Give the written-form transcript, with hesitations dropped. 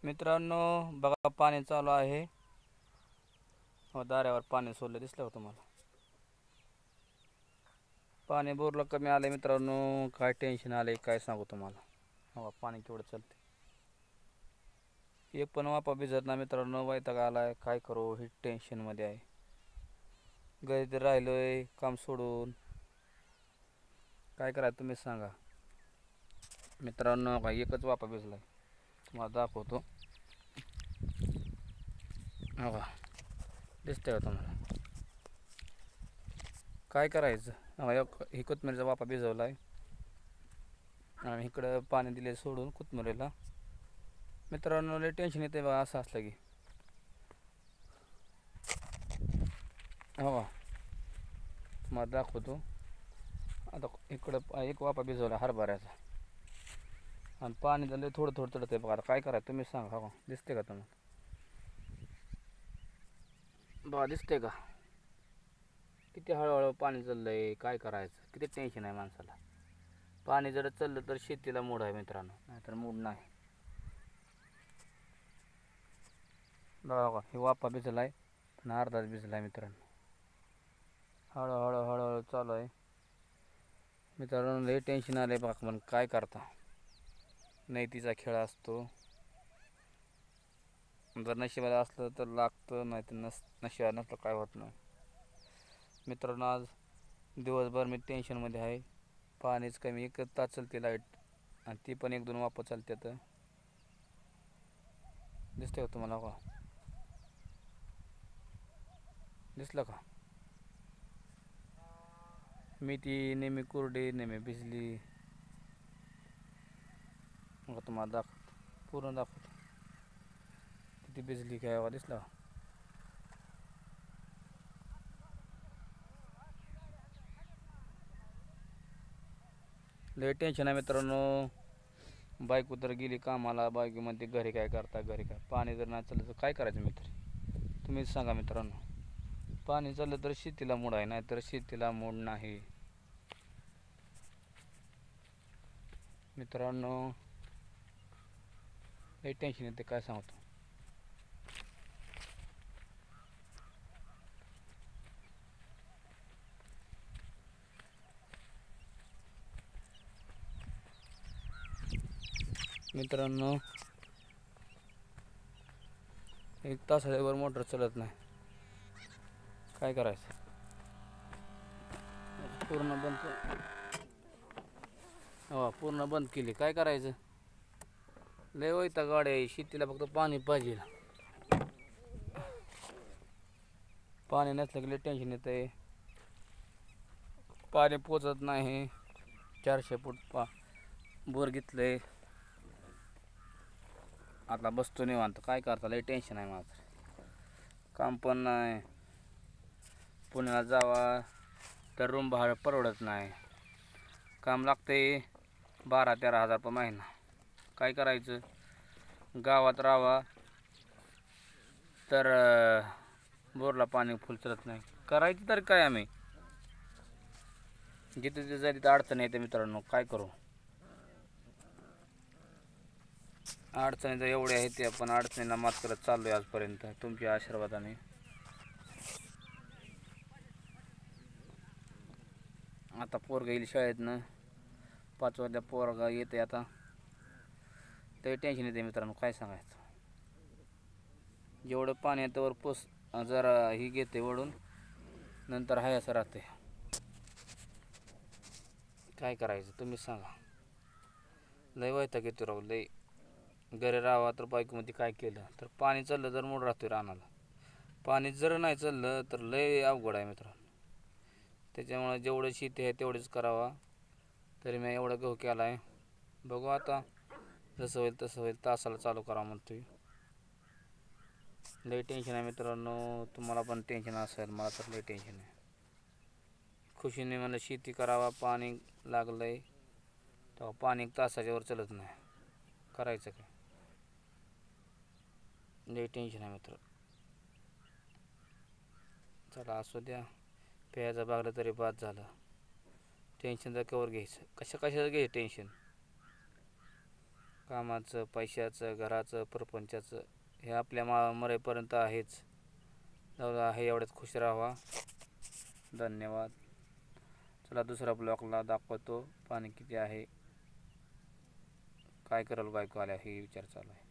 मित्रांनो, बघा पाणी चालू आहे. हो, दाऱ्यावर पाणी सोडलं दिसलं का तुम्हाला? पाणी बोरला कमी आलंय मित्रांनो. काय टेन्शन आलंय काय सांगू तुम्हाला. हो, पाणी केवढं चालते. एक पण वापा भिजत ना मित्रांनो. वैताग आलाय, काय करू ही टेन्शन मध्ये आहे. घरी तर राहिलोय काम सोडून. काय करायचं तुम्ही सांगा मित्रांनो. काय एकच वापा भिजलाय, तुम्हाला दाखवतो. हो का, दिसतंय का तुम्हाला? काय करायचं. ही कोथमिरीचा वापा भिजवलाय आणि इकडं पाणी दिले सोडून कोथमिरीला. मित्रांनो लय टेन्शन येते बघा असं असलं की. हो, तुम्हाला दाखवतो. आता इकडं एक वापा भिजवला हरभऱ्याचा आणि पाणी झालं थोडं थोडं चढत आहे बघा. आता काय करायचं तुम्ही सांगा. हो, दिसते का तुम्हाला? बघा दिसते का किती हळूहळू पाणी चाललंय. काय करायचं, किती टेन्शन आहे माणसाला. पाणी जर चाललं तर शेतीला मूड आहे मित्रांनो, नाहीतर मूड नाही. बघा का, हे वापा भिजलाय पण अर्धाच भिजलाय मित्रांनो. हळूहळू हळूहळू चालू आहे मित्रांनो. लय टेन्शन आलंय बघा. पण काय करता, नैतीचा खेळ असतो. जर नशिबात असलं तर लागतं, नाही तर नशिबात नसलं काय होत नाही मित्रांनो. आज दिवसभर मी टेन्शनमध्ये आहे. पाणीच कमी, 1 तास चालते लाईट आणि ती पण 1-2 वापा चालतात. दिसते का तुम्हाला? का दिसलं का? मी ती नेहमी कोरडी नेहमी भिजली. मग तुम्हाला दाखवतो, पूर्ण दाखवतो किती भिजली काय. बघा दिसला. लय टेन्शन आहे मित्रांनो. बायको तर गेली कामाला. बायको म्हणते घरी काय करता, घरी काय. पाणी जर नाही चाललं तर काय करायचं मित्र, तुम्हीच सांगा मित्रांनो. पाणी चाललं तर शेतीला मूड आहे, नाही तर शेतीला मूड नाही मित्रांनो. लय टेन्शन येते काय सांगतो. मित्रांनो 1 तासाच्या वर मोटर चालत नाही. काय करायचं, पूर्ण बंद. हो, पूर्ण बंद केली. काय करायचं, लय वैताग गाड्या आहे. शेतीला फक्त पाणी पाहिजे. पाणी नसलं की लय टेन्शन येतं आहे. पाणी पोचत नाही. 400 फूट बोर घेतलंय. आता बसतो निवांत. काय करता, लय टेन्शन आहे माझं. काम पण नाही. पुण्याला जावा तर रूम भाडं परवडत नाही. काम लागते 12-13 हजार रुपये महिना. काय करायचं, गावात राहावा तर बोरला पाणी फुल चालत नाही. करायचं तर काय आम्ही, जिथे तिथे जाय तिथे अडचण येते मित्रांनो. काय करू, अडचणी तर एवढ्या आहेत त्या, पण अडचणीला मात करत चाललोय आजपर्यंत तुमच्या आशीर्वादाने. आता पोरगा येईल शाळेतनं, 5 वाजता पोरगा येते. आता ते टेन्शन येते मित्रांनो. काय सांगायचं, जेवढं पाणी येतं वर पोस जरा ही घेते वडून, नंतर हाय असं राहते. काय करायचं तुम्ही सांगा. लय वैताग येतो राहू लय. घरी राहावा तर बायकोमध्ये काय केलं तर पाणी चाललं तर मूड राहतोय रानाला. पाणी जर नाही चाललं तर लय अवघड आहे मित्रांनो. त्याच्यामुळे जेवढं शेती आहे तेवढेच करावा. तरी मी एवढा गहू केला आहे. बघू आता जसं होईल तसं होईल. तासाला चालू करा म्हणतोय. लय टेन्शन आहे मित्रांनो. तुम्हाला पण टेन्शन असेल, मला तर लय टेन्शन आहे. खुशीने मला शेती करावा, पाणी लागलंय तेव्हा पाणी 1 तासाच्या वर चालत नाही. करायचं काय, लय टेन्शन आहे मित्र. चला असू द्या, प्यायचं बागलं तरी बाद झालं. टेन्शन तर कवर घ्यायचं, कशाचं घ्यायचं टेन्शन. कामाचं, पैशाचं, घराचं, परपंचाचं हे आपल्या मरेपर्यंत आहेच. आहे एवढ्यात खुश राहावा. धन्यवाद. चला दुसरा ब्लॉकला दाखवतो पाणी किती आहे, काय कराल बायको आल्या हे विचार चालू आहे.